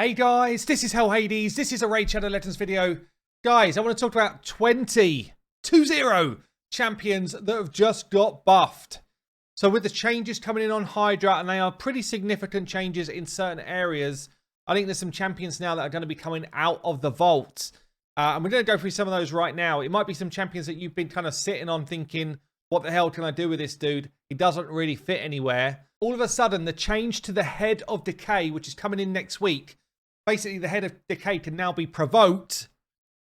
Hey guys, this is Hell Hades. This is a Raid Shadow Legends video. Guys, I want to talk about 20 champions that have just got buffed. So with the changes coming in on Hydra, and they are pretty significant changes in certain areas, I think there's some champions now that are going to be coming out of the vault. And we're going to go through some of those right now. It might be some champions that you've been kind of sitting on thinking, what the hell can I do with this dude? He doesn't really fit anywhere. All of a sudden, the change to the Head of Decay, which is coming in next week, basically the Head of Decay can now be provoked,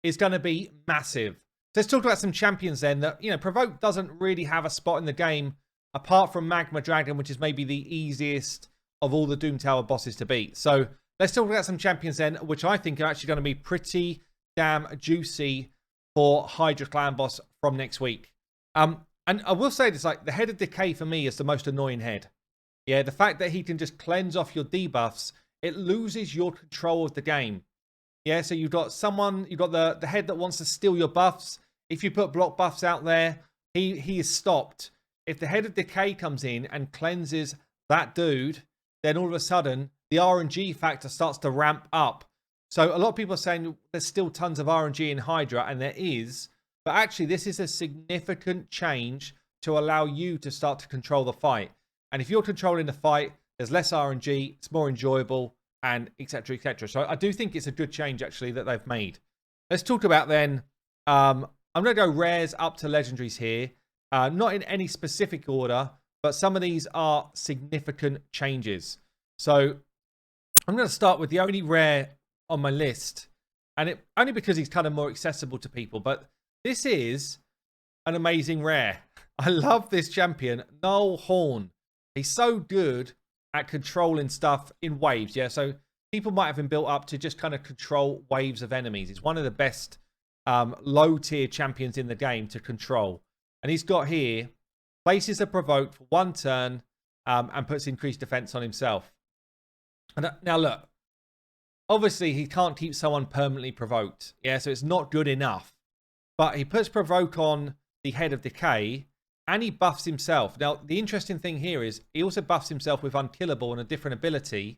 is going to be massive. So let's talk about some champions then that, you know, provoke doesn't really have a spot in the game apart from Magma Dragon, which is maybe the easiest of all the Doom Tower bosses to beat. So let's talk about some champions then, which I think are actually going to be pretty damn juicy for Hydra Clan boss from next week. And I will say this, like, the Head of Decay for me is the most annoying head. Yeah, the fact that he can just cleanse off your debuffs, it loses your control of the game. Yeah, so you've got the head that wants to steal your buffs. If you put block buffs out there, he is stopped. If the Head of Decay comes in and cleanses that dude, then all of a sudden, the RNG factor starts to ramp up. So a lot of people are saying there's still tons of RNG in Hydra, and there is. But actually, this is a significant change to allow you to start to control the fight. And if you're controlling the fight, there's less RNG, it's more enjoyable, and etc, etc. So I do think it's a good change, actually, that they've made. Let's talk about then, I'm going to go rares up to legendaries here. Not in any specific order, but some of these are significant changes. So I'm going to start with the only rare on my list, and only because he's kind of more accessible to people, but this is an amazing rare. I love this champion, Null Horn. He's so good at controlling stuff in waves, yeah? So people might have him built up to just kind of control waves of enemies. He's one of the best low-tier champions in the game to control. And he's got here, places a provoke for 1 turn and puts increased defense on himself. And now look, obviously he can't keep someone permanently provoked, yeah? So it's not good enough. But he puts provoke on the Head of Decay, and he buffs himself. Now, the interesting thing here is he also buffs himself with Unkillable and a different ability.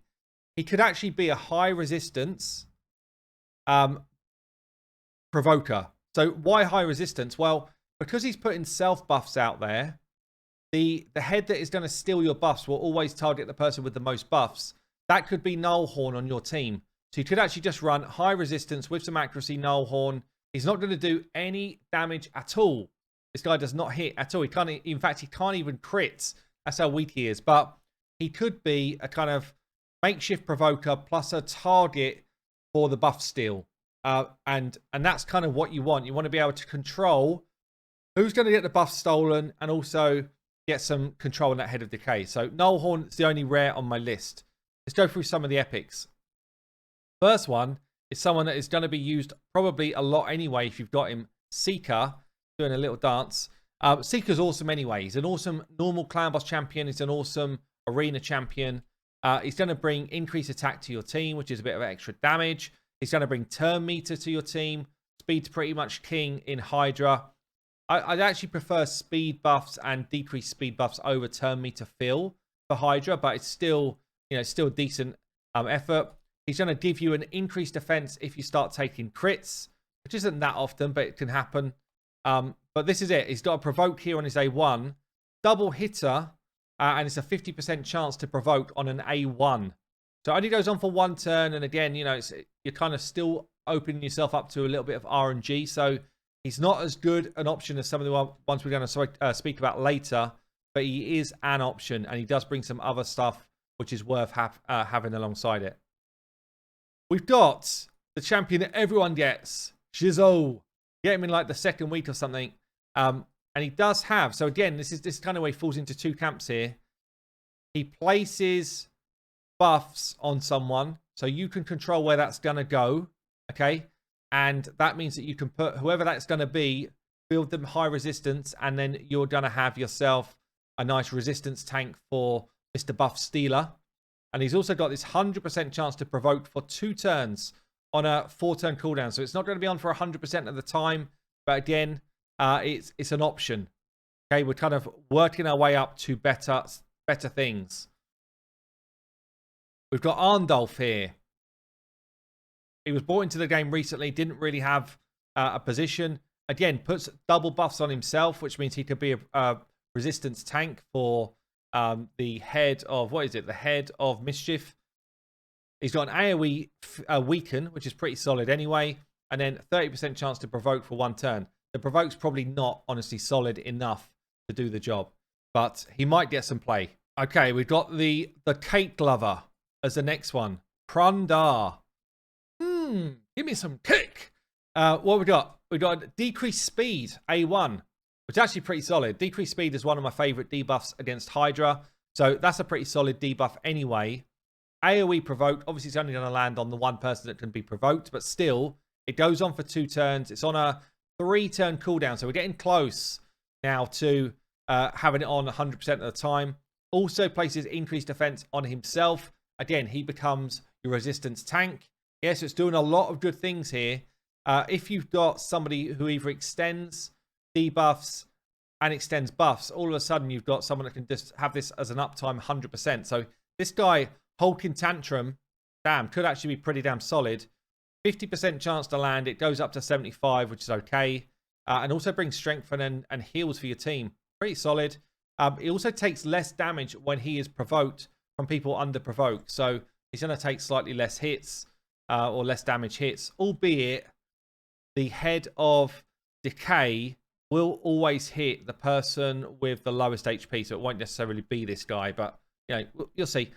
He could actually be a high resistance provoker. So why high resistance? Well, because he's putting self buffs out there, the head that is going to steal your buffs will always target the person with the most buffs. That could be Null Horn on your team. So you could actually just run high resistance with some accuracy Null Horn. He's not going to do any damage at all. This guy does not hit at all. He can't, in fact, he can't even crit. That's how weak he is. But he could be a kind of makeshift provoker plus a target for the buff steal. And that's kind of what you want. You want to be able to control who's going to get the buff stolen and also get some control on that Head of Decay. So Null Horn is the only rare on my list. Let's go through some of the epics. First one is someone that is going to be used probably a lot anyway if you've got him. Seeker, doing a little dance. Seeker's awesome anyway. He's an awesome normal clan boss champion. He's an awesome arena champion. He's going to bring increased attack to your team, which is a bit of extra damage. He's going to bring turn meter to your team. Speed's pretty much king in Hydra. I'd actually prefer speed buffs and decreased speed buffs over turn meter fill for Hydra, but it's still, you know, still a decent effort. He's going to give you an increased defense if you start taking crits, which isn't that often, but it can happen. But this is it. He's got a provoke here on his A1. Double hitter, and it's a 50% chance to provoke on an A1. So it only goes on for 1 turn, and again, you know, you're kind of still opening yourself up to a little bit of RNG. So he's not as good an option as some of the ones we're going to speak about later, but he is an option, and he does bring some other stuff which is worth having alongside it. We've got the champion that everyone gets, Shizo. Get him in like the 2nd week or something. And he does have, so again, this is kind of where he falls into 2 camps here. He places buffs on someone, so you can control where that's going to go, okay? And that means that you can put whoever that's going to be, build them high resistance, and then you're going to have yourself a nice resistance tank for Mr. Buff Stealer. And he's also got this 100% chance to provoke for 2 turns on a 4-turn cooldown. So it's not going to be on for 100% of the time. But again, it's an option. Okay, we're kind of working our way up to better things. We've got Arndulf here. He was brought into the game recently, didn't really have a position. Again, puts double buffs on himself, which means he could be a resistance tank for the head of, what is it? The head of mischief. He's got an AoE weaken, which is pretty solid anyway. And then 30% chance to provoke for 1 turn. The provoke's probably not, honestly, solid enough to do the job. But he might get some play. Okay, we've got the cake glover as the next one. Prundar. Give me some cake. What we got? We got decreased speed, A1, which is actually pretty solid. Decreased speed is one of my favorite debuffs against Hydra. So that's a pretty solid debuff anyway. AoE provoked. Obviously, it's only going to land on the one person that can be provoked. But still, it goes on for 2 turns. It's on a 3-turn cooldown. So we're getting close now to having it on 100% of the time. Also places increased defense on himself. Again, he becomes your resistance tank. Yes, it's doing a lot of good things here. If you've got somebody who either extends debuffs and extends buffs, all of a sudden you've got someone that can just have this as an uptime 100%. So this guy, Hulking Tantrum, damn, could actually be pretty damn solid. 50% chance to land. It goes up to 75, which is okay. And also brings strength and heals for your team. Pretty solid. It also takes less damage when he is provoked from people under provoke. So he's going to take slightly less hits or less damage hits, albeit the head of decay will always hit the person with the lowest HP. So it won't necessarily be this guy, but you know, you'll see.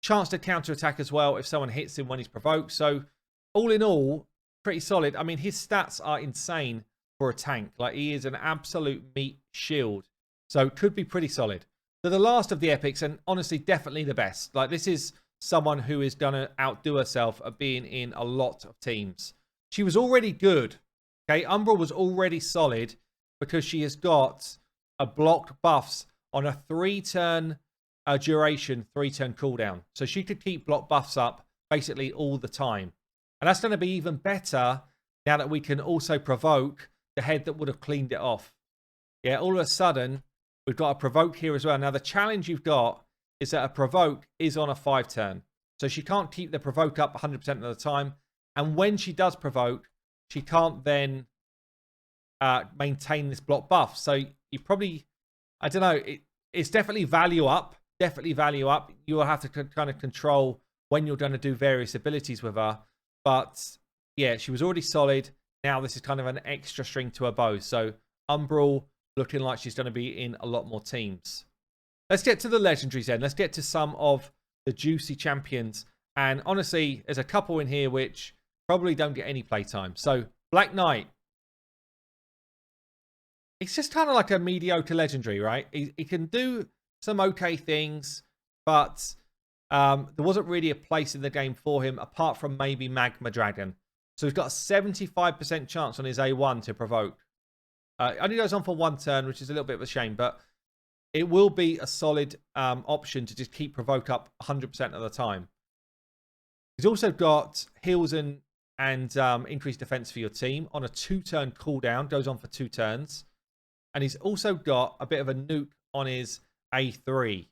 Chance to counter attack as well if someone hits him when he's provoked. So all in all, pretty solid. I mean, his stats are insane for a tank. Like, he is an absolute meat shield. So could be pretty solid. So the last of the epics, and honestly, definitely the best. Like, this is someone who is going to outdo herself at being in a lot of teams. She was already good. Okay, Umbra was already solid because she has got a blocked buffs on a 3-turn duration, 3-turn cooldown. So she could keep block buffs up basically all the time. And that's going to be even better now that we can also provoke the head that would have cleaned it off. Yeah, all of a sudden, we've got a provoke here as well. Now, the challenge you've got is that a provoke is on a 5-turn. So she can't keep the provoke up 100% of the time. And when she does provoke, she can't then maintain this block buff. So you probably, I don't know, it's definitely value up. Definitely value up. You will have to kind of control when you're going to do various abilities with her. But yeah, she was already solid. Now this is kind of an extra string to her bow. So Umbral looking like she's going to be in a lot more teams. Let's get to the legendaries then. Let's get to some of the juicy champions. And honestly, there's a couple in here which probably don't get any playtime. So Black Knight. It's just kind of like a mediocre legendary, right? He can do some okay things, but there wasn't really a place in the game for him apart from maybe Magma Dragon. So he's got a 75% chance on his A1 to provoke. Only goes on for 1 turn, which is a little bit of a shame, but it will be a solid option to just keep provoke up 100% of the time. He's also got heals and increased defense for your team on a 2-turn cooldown. Goes on for 2 turns. And he's also got a bit of a nuke on his A3.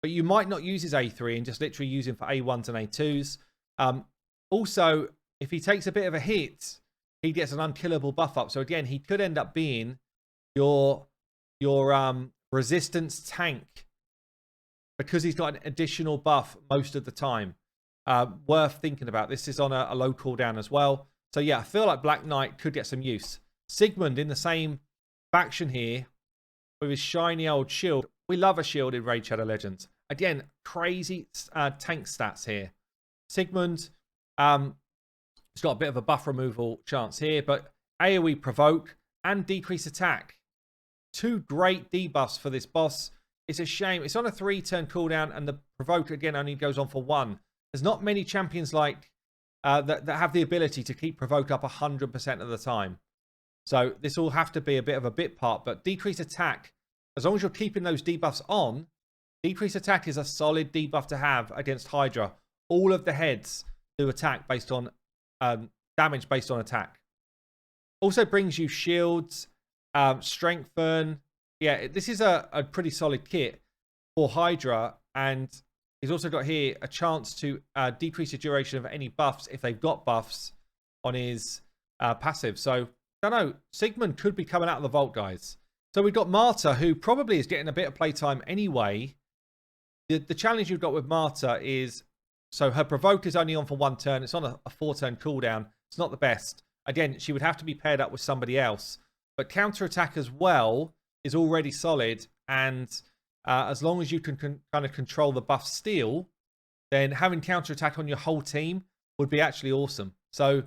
But you might not use his A3 and just literally use him for A1s and A2s. Also, if he takes a bit of a hit, he gets an unkillable buff up. So again, he could end up being your resistance tank because he's got an additional buff most of the time. Worth thinking about. This is on a low cooldown as well. So yeah, I feel like Black Knight could get some use. Sigmund in the same faction here with his shiny old shield. We love a shield in Raid Shadow Legends. Again, crazy tank stats here. Sigmund, he's got a bit of a buff removal chance here, but AoE provoke and decrease attack. 2 great debuffs for this boss. It's a shame. It's on a 3-turn cooldown, and the provoke again only goes on for 1. There's not many champions like that have the ability to keep provoke up 100% of the time. So this will have to be a bit of a bit part, but decrease attack, as long as you're keeping those debuffs on, decrease attack is a solid debuff to have against Hydra. All of the heads do attack based on damage based on attack. Also brings you shields, strengthen. Yeah, this is a pretty solid kit for Hydra, and He's also got here a chance to decrease the duration of any buffs if they've got buffs on his passive. So, I don't know. Sigmund could be coming out of the vault, guys. So we've got Marta, who probably is getting a bit of playtime anyway. The challenge you've got with Marta is, so her provoke is only on for 1 turn. It's on a 4-turn cooldown. It's not the best. Again, she would have to be paired up with somebody else. But counterattack as well is already solid. And as long as you can kind of control the buff steal, then having counterattack on your whole team would be actually awesome. So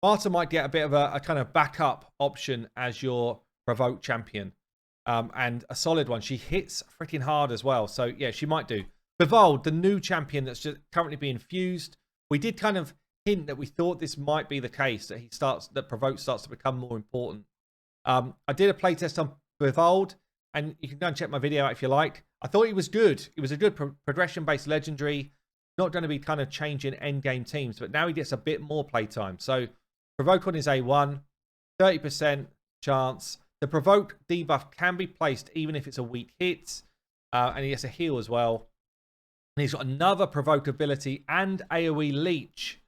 Marta might get a bit of a kind of backup option as your provoke champion. And a solid one. She hits freaking hard as well. So yeah, she might do. Vivaldi, the new champion that's just currently being fused. We did kind of hint that we thought this might be the case, that provoke starts to become more important. I did a playtest on Vivaldi, and you can go and check my video out if you like. I thought he was good. It was a good progression-based legendary. Not going to be kind of changing endgame teams, but now he gets a bit more playtime. So provoke on his A1, 30% chance. The provoke debuff can be placed even if it's a weak hit, and he gets a heal as well. And he's got another provoke ability, and AoE leech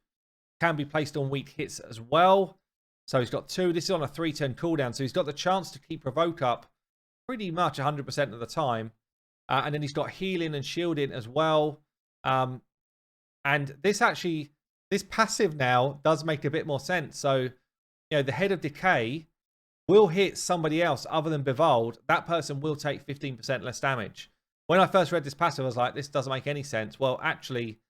can be placed on weak hits as well. So he's got 2. This is on a 3-turn cooldown, so he's got the chance to keep provoke up pretty much 100% of the time. And then he's got healing and shielding as well. And this passive now does make a bit more sense. So, you know, the Head of Decay will hit somebody else other than Vivaldi. That person will take 15% less damage. When I first read this passive, I was like, this doesn't make any sense. Well, actually,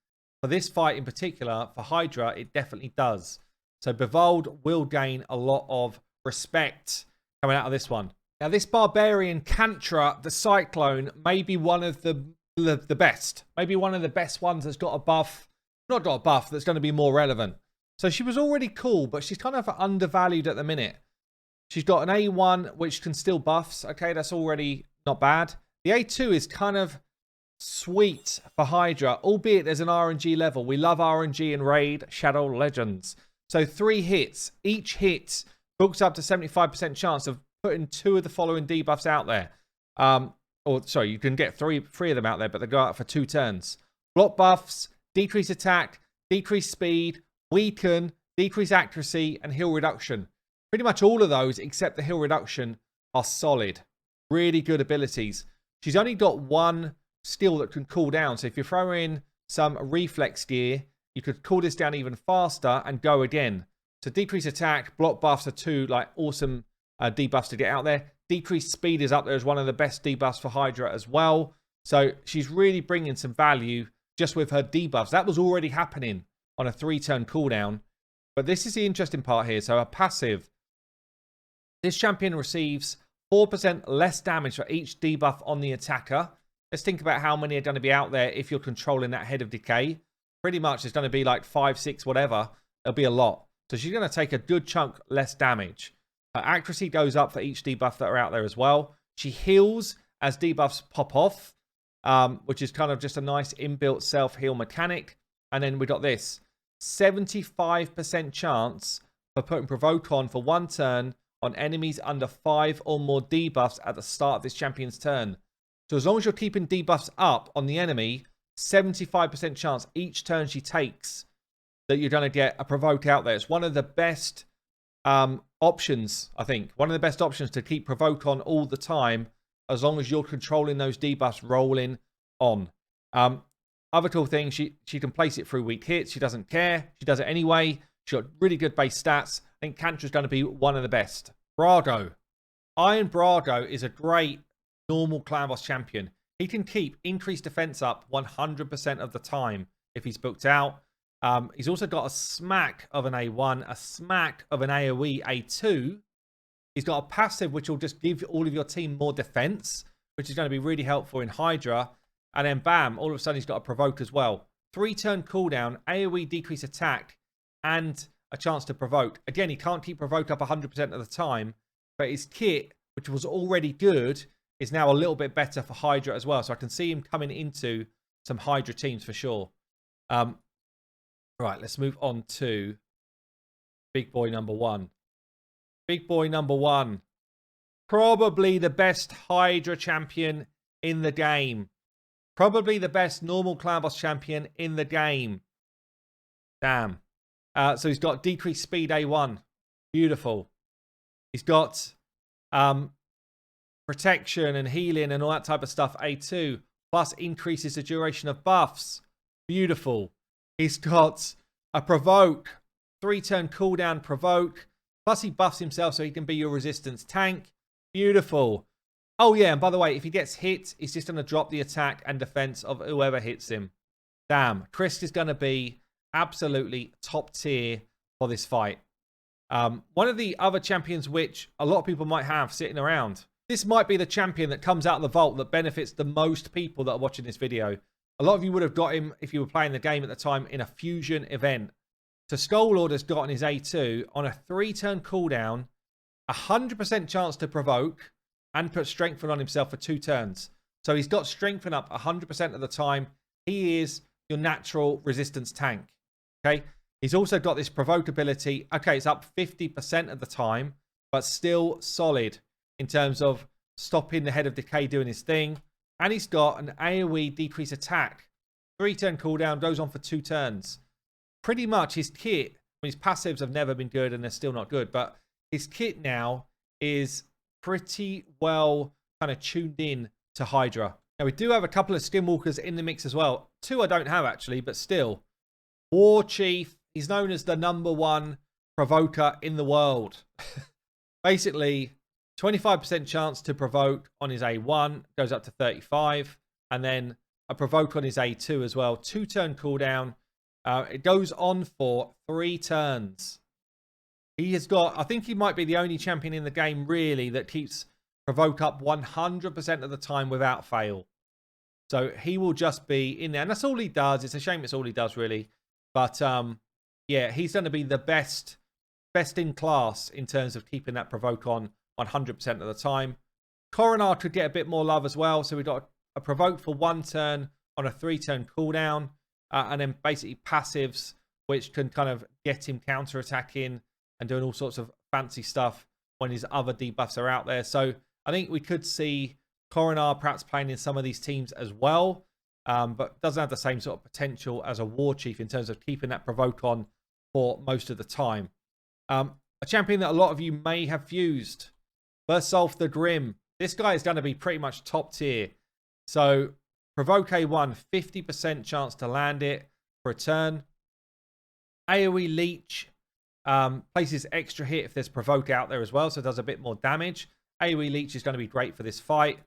for this fight in particular, for Hydra, it definitely does. So Vivaldi will gain a lot of respect coming out of this one. Now, this Barbarian Cantra, the Cyclone, may be one of the best. Maybe one of the best ones that's got a buff. Not got a buff, that's going to be more relevant. So she was already cool, but she's kind of undervalued at the minute. She's got an A1, which can still buffs. Okay, that's already not bad. The A2 is kind of sweet for Hydra, albeit there's an RNG level. We love RNG in Raid Shadow Legends. So 3 hits. Each hit books up to 75% chance of putting 2 of the following debuffs out there. Or, sorry, you can get three of them out there, but they go out for 2 turns. Block buffs, decrease attack, decrease speed, weaken, decrease accuracy, and heal reduction. Pretty much all of those, except the heal reduction, are solid. Really good abilities. She's only got 1 skill that can cool down. So if you throw in some reflex gear, you could cool this down even faster and go again. So decrease attack, block buffs are 2 like awesome debuffs to get out there. Decreased speed is up there as one of the best debuffs for Hydra as well. So she's really bringing some value just with her debuffs. That was already happening on a 3-turn cooldown. But this is the interesting part here. So her passive. This champion receives 4% less damage for each debuff on the attacker. Let's think about how many are going to be out there if you're controlling that Head of Decay. Pretty much it's going to be like 5, 6, whatever. It'll be a lot. So she's going to take a good chunk less damage. Her accuracy goes up for each debuff that are out there as well. She heals as debuffs pop off, which is kind of just a nice inbuilt self-heal mechanic. And then we got this 75% chance for putting provoke on for 1 turn on enemies under 5 or more debuffs at the start of this champion's turn. So as long as you're keeping debuffs up on the enemy, 75% chance each turn she takes that you're going to get a provoke out there. It's one of the best options, I think. One of the best options to keep provoke on all the time, as long as you're controlling those debuffs rolling on. Other cool thing, she can place it through weak hits. She doesn't care. She does it anyway. She's got really good base stats. I think Cantra's going to be one of the best. Brago. Iron Brago is a great normal clan boss champion. He can keep increased defense up 100% of the time if he's booked out. He's also got a smack of an A1, a smack of an AoE A2. He's got a passive which will just give all of your team more defense, which is going to be really helpful in Hydra. And then bam, all of a sudden he's got a provoke as well. 3-turn cooldown, AoE decrease attack, and a chance to provoke. Again, he can't keep provoke up 100% of the time, but his kit, which was already good, is now a little bit better for Hydra as well. So I can see him coming into some Hydra teams for sure. Right, let's move on to big boy number 1. Big boy number 1. Probably the best Hydra champion in the game. Probably the best normal clan boss champion in the game. Damn. So he's got decreased speed A1. Beautiful. He's got protection and healing and all that type of stuff A2. Plus increases the duration of buffs. Beautiful. He's got a provoke. 3-turn cooldown provoke. Plus he buffs himself so he can be your resistance tank. Beautiful. Oh yeah, and by the way, if he gets hit, he's just going to drop the attack and defense of whoever hits him. Damn. Chris is going to be absolutely top tier for this fight. One of the other champions which a lot of people might have sitting around. This might be the champion that comes out of the vault that benefits the most people that are watching this video. A lot of you would have got him if you were playing the game at the time in a fusion event. So Skull has gotten his A2 on a 3-turn cooldown, 100% chance to provoke, and put Strengthen on himself for 2 turns. So he's got Strengthen up 100% of the time. He is your natural resistance tank. Okay. He's also got this provoke ability. Okay, it's up 50% of the time, but still solid in terms of stopping the Head of Decay doing his thing. And he's got an AoE decrease attack. 3-turn cooldown, goes on for 2 turns. Pretty much his kit, I mean, his passives have never been good and they're still not good, but his kit now is pretty well kind of tuned in to Hydra. Now, we do have a couple of Skinwalkers in the mix as well. 2 I don't have actually, but still. War Chief, he's known as the #1 provoker in the world. Basically, 25% chance to provoke on his A1, goes up to 35. And then a provoke on his A2 as well. 2-turn cooldown. It goes on for 3 turns. He has got, I think he might be the only champion in the game really that keeps provoke up 100% of the time without fail. So he will just be in there. And that's all he does. It's a shame it's all he does really. But yeah, he's going to be the best in class in terms of keeping that provoke on 100% of the time. Coronar could get a bit more love as well. So we've got a provoke for 1 turn on a 3-turn cooldown. And then basically passives, which can kind of get him counter-attacking and doing all sorts of fancy stuff when his other debuffs are out there. So I think we could see Coronar perhaps playing in some of these teams as well. But doesn't have the same sort of potential as a War Chief in terms of keeping that provoke on for most of the time. A champion that a lot of you may have fused. Versolf the Grim. This guy is going to be pretty much top tier. So provoke A1, 50% chance to land it for a turn. AoE Leech places extra hit if there's provoke out there as well, so it does a bit more damage. AoE Leech is going to be great for this fight.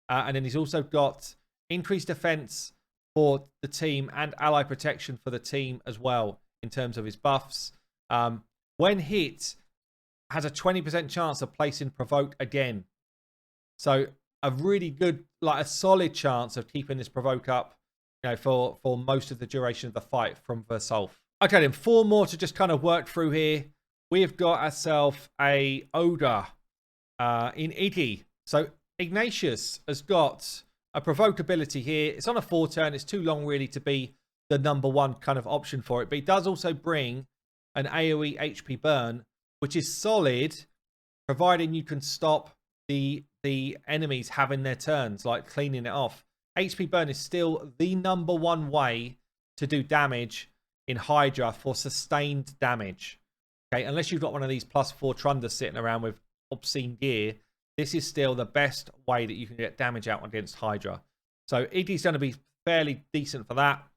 And then he's also got increased defense for the team and ally protection for the team as well in terms of his buffs. When hit, has a 20% chance of placing provoke again. So a really good, like a solid chance of keeping this provoke up, you know, for most of the duration of the fight from Versolf. Okay, then 4 more to just kind of work through here. We've got ourselves a Ogre in Iggy. So Ignatius has got a provoke ability here. It's on a 4-turn. It's too long really to be the #1 kind of option for it. But it does also bring an AoE HP burn, which is solid, providing you can stop the enemies having their turns, like cleaning it off. HP burn is still the #1 way to do damage in Hydra for sustained damage. Okay, unless you've got one of these +4 Trunders sitting around with obscene gear, this is still the best way that you can get damage out against Hydra. So Iggy's going to be fairly decent for that.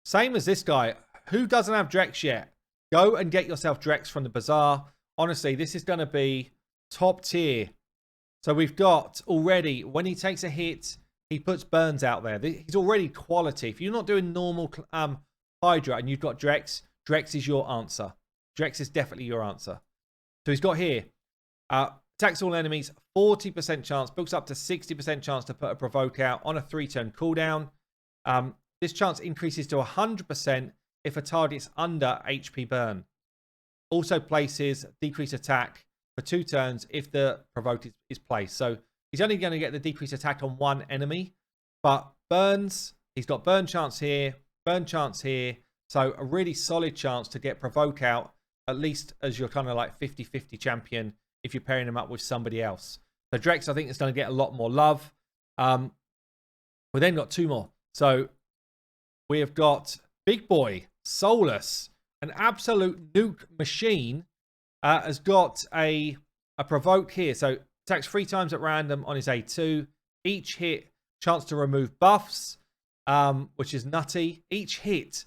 Same as this guy. Who doesn't have Drex yet? Go and get yourself Drex from the Bazaar. Honestly, this is going to be top tier. So we've got already, when he takes a hit, he puts burns out there. He's already quality. If you're not doing normal Hydra and you've got Drex, Drex is your answer. Drex is definitely your answer. So he's got here, attacks all enemies, 40% chance, books up to 60% chance to put a provoke out on a 3-turn cooldown. This chance increases to 100% if a target's under HP burn. Also places decreased attack for 2 turns if the provoke is placed. So he's only going to get the decreased attack on 1 enemy. But burns, he's got burn chance here, burn chance here. So a really solid chance to get provoke out, at least as your kind of like 50-50 champion if you're pairing him up with somebody else. So Drex, I think, is going to get a lot more love. We then got 2 more. So we have got Big Boy, Solus, an absolute nuke machine, has got a provoke here. So attacks 3 times at random on his A2. Each hit, chance to remove buffs, which is nutty. Each hit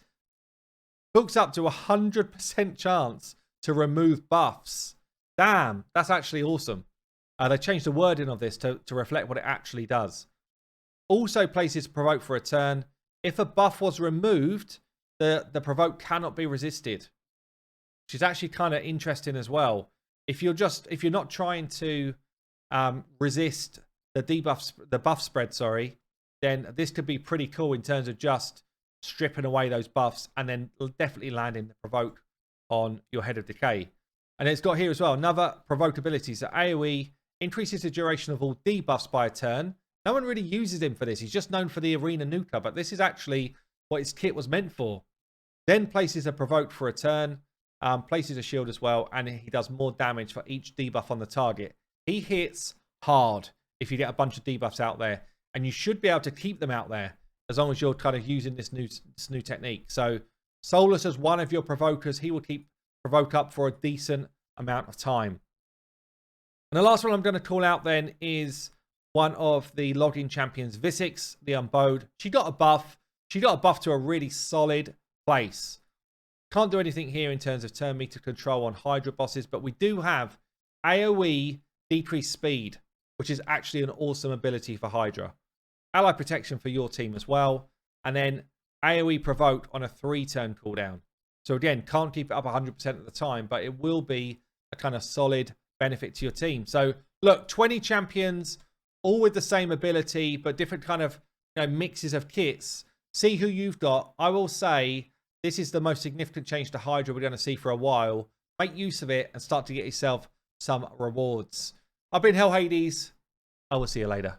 hooks up to 100% chance to remove buffs. Damn, that's actually awesome. They changed the wording of this to reflect what it actually does. Also places provoke for a turn. If a buff was removed, the provoke cannot be resisted, which is actually kind of interesting as well. If you're not trying to resist the buff spread, then this could be pretty cool in terms of just stripping away those buffs and then definitely landing the provoke on your Head of Decay. And it's got here as well another provoke ability. So AoE increases the duration of all debuffs by a turn. No one really uses him for this. He's just known for the arena nuker, but this is actually what his kit was meant for. Then places a provoke for a turn, places a shield as well, and he does more damage for each debuff on the target. He hits hard if you get a bunch of debuffs out there, and you should be able to keep them out there as long as you're kind of using this new technique. So Solus as one of your provokers, he will keep provoke up for a decent amount of time. And the last one I'm going to call out then is one of the login champions, Visix, the Unbowed. She got a buff. She got a buff to a really solid place. Can't do anything here in terms of turn meter control on Hydra bosses, but we do have AoE decreased speed, which is actually an awesome ability for Hydra. Ally protection for your team as well. And then AoE provoke on a 3-turn cooldown. So again, can't keep it up 100% at the time, but it will be a kind of solid benefit to your team. So look, 20 champions, all with the same ability, but different kind of mixes of kits. See who you've got. I will say this is the most significant change to Hydra we're going to see for a while. Make use of it and start to get yourself some rewards. I've been Hell Hades. I will see you later.